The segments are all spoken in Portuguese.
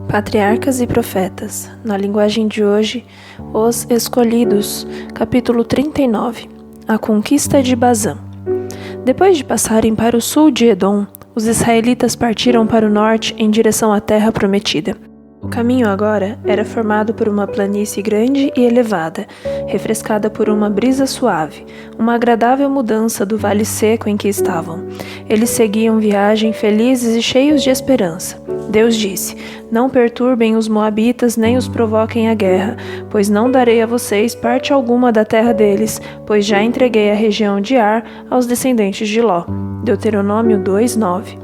Patriarcas e Profetas, na linguagem de hoje, Os Escolhidos, capítulo 39, A Conquista de Bazã. Depois de passarem para o sul de Edom, os israelitas partiram para o norte em direção à terra prometida. O caminho agora era formado por uma planície grande e elevada, refrescada por uma brisa suave, uma agradável mudança do vale seco em que estavam. Eles seguiam viagem felizes e cheios de esperança. Deus disse: "Não perturbem os moabitas nem os provoquem à guerra, pois não darei a vocês parte alguma da terra deles, pois já entreguei a região de Ar aos descendentes de Ló." Deuteronômio 2:9.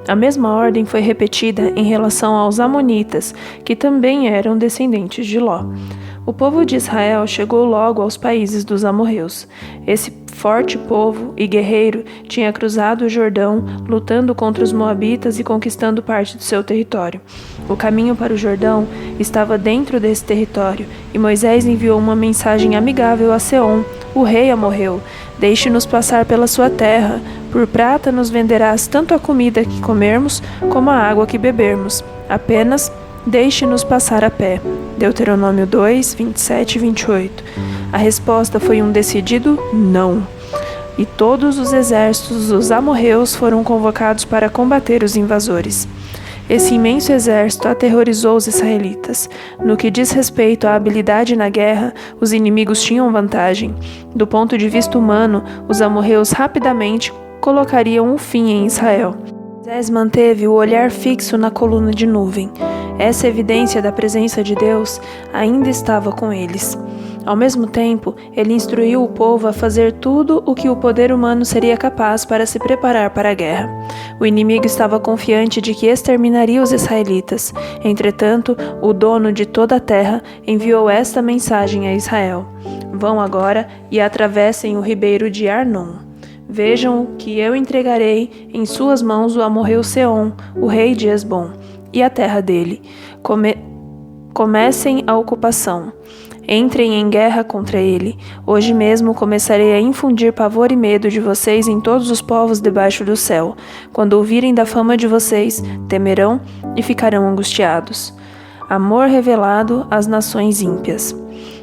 A mesma ordem foi repetida em relação aos amonitas, que também eram descendentes de Ló. O povo de Israel chegou logo aos países dos amorreus. Esse forte povo e guerreiro tinha cruzado o Jordão, lutando contra os moabitas e conquistando parte do seu território. O caminho para o Jordão estava dentro desse território, e Moisés enviou uma mensagem amigável a Seom, o rei amorreu: "Deixe-nos passar pela sua terra. Por prata nos venderás tanto a comida que comermos como a água que bebermos. Apenas deixe-nos passar a pé." Deuteronômio 2, 27 e 28. A resposta foi um decidido não. E todos os exércitos dos amorreus foram convocados para combater os invasores. Esse imenso exército aterrorizou os israelitas. No que diz respeito à habilidade na guerra, os inimigos tinham vantagem. Do ponto de vista humano, os amorreus rapidamente colocariam um fim em Israel. Moisés manteve o olhar fixo na coluna de nuvem. Essa evidência da presença de Deus ainda estava com eles. Ao mesmo tempo, ele instruiu o povo a fazer tudo o que o poder humano seria capaz para se preparar para a guerra. O inimigo estava confiante de que exterminaria os israelitas. Entretanto, o dono de toda a terra enviou esta mensagem a Israel: "Vão agora e atravessem o ribeiro de Arnon. Vejam que eu entregarei em suas mãos o amorreu Seom, o rei de Hesbom, e a terra dele. Comecem a ocupação. Entrem em guerra contra ele. Hoje mesmo começarei a infundir pavor e medo de vocês em todos os povos debaixo do céu. Quando ouvirem da fama de vocês, temerão e ficarão angustiados." Amor revelado às nações ímpias.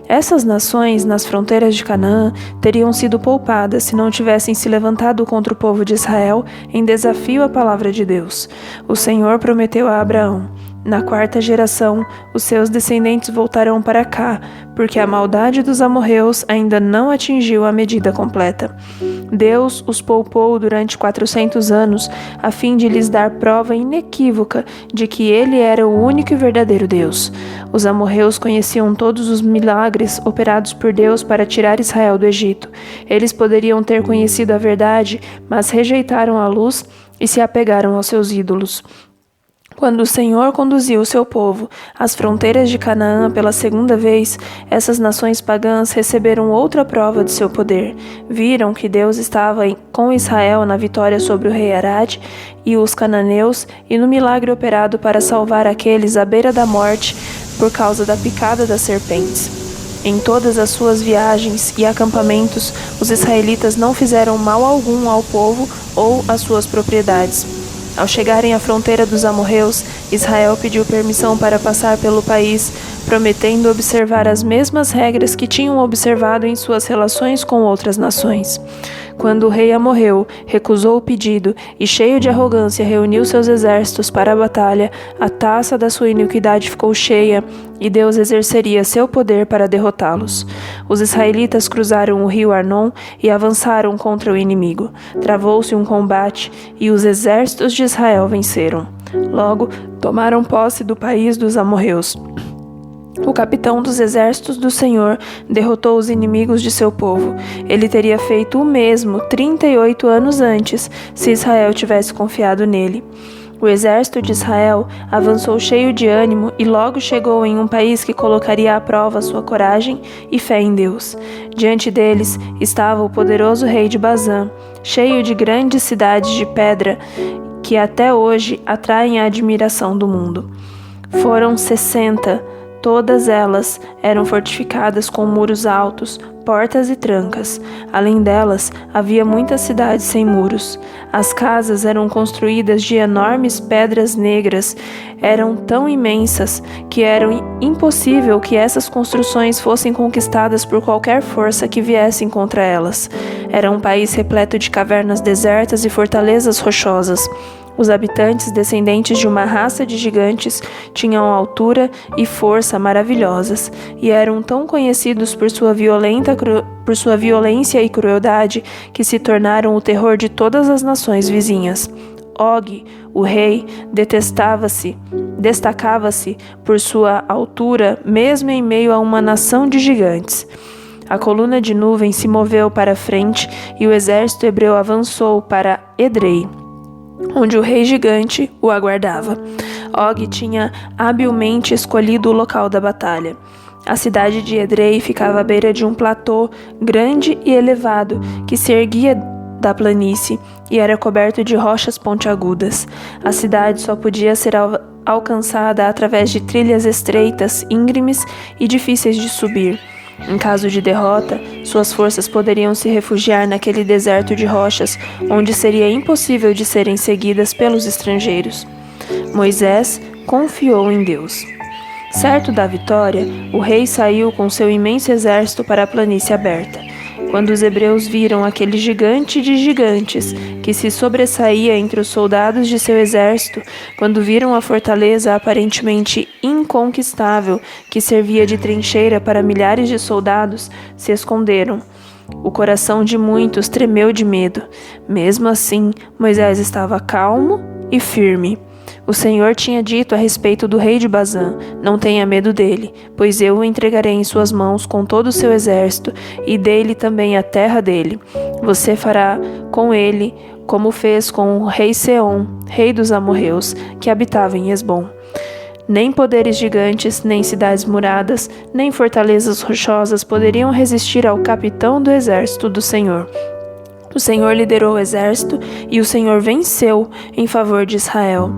Essas nações, nas fronteiras de Canaã, teriam sido poupadas se não tivessem se levantado contra o povo de Israel em desafio à palavra de Deus. O Senhor prometeu a Abraão: "Na quarta geração, os seus descendentes voltarão para cá, porque a maldade dos amorreus ainda não atingiu a medida completa." Deus os poupou durante 400 anos, a fim de lhes dar prova inequívoca de que Ele era o único e verdadeiro Deus. Os amorreus conheciam todos os milagres operados por Deus para tirar Israel do Egito. Eles poderiam ter conhecido a verdade, mas rejeitaram a luz e se apegaram aos seus ídolos. Quando o Senhor conduziu o seu povo às fronteiras de Canaã pela segunda vez, essas nações pagãs receberam outra prova de seu poder. Viram que Deus estava com Israel na vitória sobre o rei Arad e os cananeus e no milagre operado para salvar aqueles à beira da morte por causa da picada das serpentes. Em todas as suas viagens e acampamentos, os israelitas não fizeram mal algum ao povo ou às suas propriedades. Ao chegarem à fronteira dos amorreus, Israel pediu permissão para passar pelo país, prometendo observar as mesmas regras que tinham observado em suas relações com outras nações. Quando o rei amorreu recusou o pedido e, cheio de arrogância, reuniu seus exércitos para a batalha, a taça da sua iniquidade ficou cheia e Deus exerceria seu poder para derrotá-los. Os israelitas cruzaram o rio Arnon e avançaram contra o inimigo. Travou-se um combate e os exércitos de Israel venceram. Logo, tomaram posse do país dos amorreus. O capitão dos exércitos do Senhor derrotou os inimigos de seu povo. Ele teria feito o mesmo 38 anos antes, se Israel tivesse confiado nele. O exército de Israel avançou cheio de ânimo e logo chegou em um país que colocaria à prova sua coragem e fé em Deus. Diante deles estava o poderoso rei de Bazã, cheio de grandes cidades de pedra que até hoje atraem a admiração do mundo. Foram 60. Todas elas eram fortificadas com muros altos, portas e trancas. Além delas, havia muitas cidades sem muros. As casas eram construídas de enormes pedras negras. Eram tão imensas que era impossível que essas construções fossem conquistadas por qualquer força que viessem contra elas. Era um país repleto de cavernas desertas e fortalezas rochosas. Os habitantes, descendentes de uma raça de gigantes, tinham altura e força maravilhosas e eram tão conhecidos por sua violência e crueldade que se tornaram o terror de todas as nações vizinhas. Og, o rei, destacava-se por sua altura, mesmo em meio a uma nação de gigantes. A coluna de nuvem se moveu para frente e o exército hebreu avançou para Edrei, onde o rei gigante o aguardava. Og tinha habilmente escolhido o local da batalha. A cidade de Edrei ficava à beira de um platô grande e elevado que se erguia da planície e era coberto de rochas pontiagudas. A cidade só podia ser alcançada através de trilhas estreitas, íngremes e difíceis de subir. Em caso de derrota, suas forças poderiam se refugiar naquele deserto de rochas, onde seria impossível de serem seguidas pelos estrangeiros. Moisés confiou em Deus. Certo da vitória, o rei saiu com seu imenso exército para a planície aberta. Quando os hebreus viram aquele gigante de gigantes que se sobressaía entre os soldados de seu exército, quando viram a fortaleza aparentemente inconquistável que servia de trincheira para milhares de soldados, se esconderam. O coração de muitos tremeu de medo. Mesmo assim, Moisés estava calmo e firme. O Senhor tinha dito a respeito do rei de Bazã: não tenha medo dele, pois eu o entregarei em suas mãos com todo o seu exército, e dei-lhe também a terra dele. Você fará com ele como fez com o rei Seom, rei dos amorreus, que habitava em Hesbom. Nem poderes gigantes, nem cidades muradas, nem fortalezas rochosas poderiam resistir ao capitão do exército do Senhor. O Senhor liderou o exército e o Senhor venceu em favor de Israel.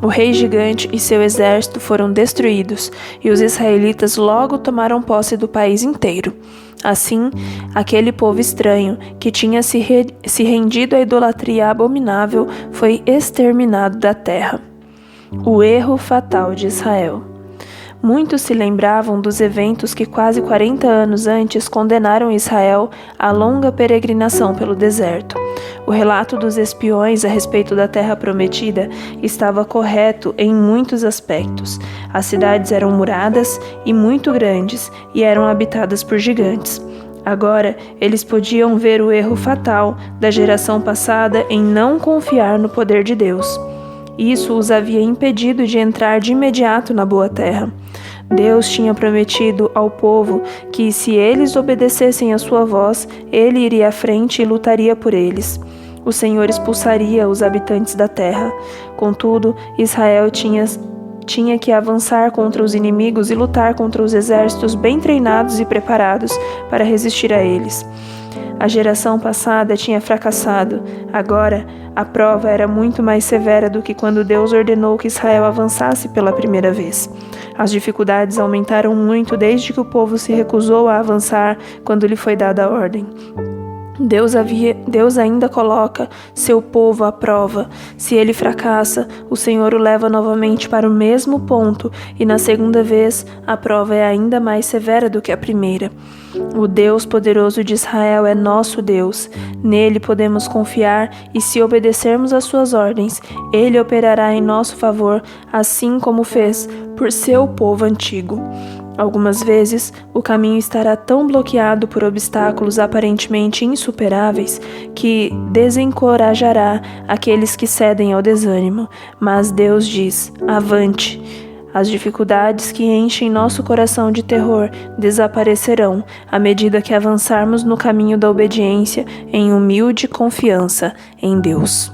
O rei gigante e seu exército foram destruídos, e os israelitas logo tomaram posse do país inteiro. Assim, aquele povo estranho, que tinha se rendido à idolatria abominável, foi exterminado da terra. O erro fatal de Israel. Muitos se lembravam dos eventos que quase 40 anos antes condenaram Israel à longa peregrinação pelo deserto. O relato dos espiões a respeito da terra prometida estava correto em muitos aspectos. As cidades eram muradas e muito grandes e eram habitadas por gigantes. Agora, eles podiam ver o erro fatal da geração passada em não confiar no poder de Deus. Isso os havia impedido de entrar de imediato na boa terra. Deus tinha prometido ao povo que, se eles obedecessem à sua voz, ele iria à frente e lutaria por eles. O Senhor expulsaria os habitantes da terra. Contudo, Israel tinha que avançar contra os inimigos e lutar contra os exércitos bem treinados e preparados para resistir a eles. A geração passada tinha fracassado. Agora, a prova era muito mais severa do que quando Deus ordenou que Israel avançasse pela primeira vez. As dificuldades aumentaram muito desde que o povo se recusou a avançar quando lhe foi dada a ordem. Deus ainda coloca seu povo à prova. Se ele fracassa, o Senhor o leva novamente para o mesmo ponto, e na segunda vez a prova é ainda mais severa do que a primeira. O Deus poderoso de Israel é nosso Deus. Nele podemos confiar, e se obedecermos às suas ordens, ele operará em nosso favor, assim como fez por seu povo antigo. Algumas vezes, o caminho estará tão bloqueado por obstáculos aparentemente insuperáveis que desencorajará aqueles que cedem ao desânimo. Mas Deus diz: avante! As dificuldades que enchem nosso coração de terror desaparecerão à medida que avançarmos no caminho da obediência em humilde confiança em Deus.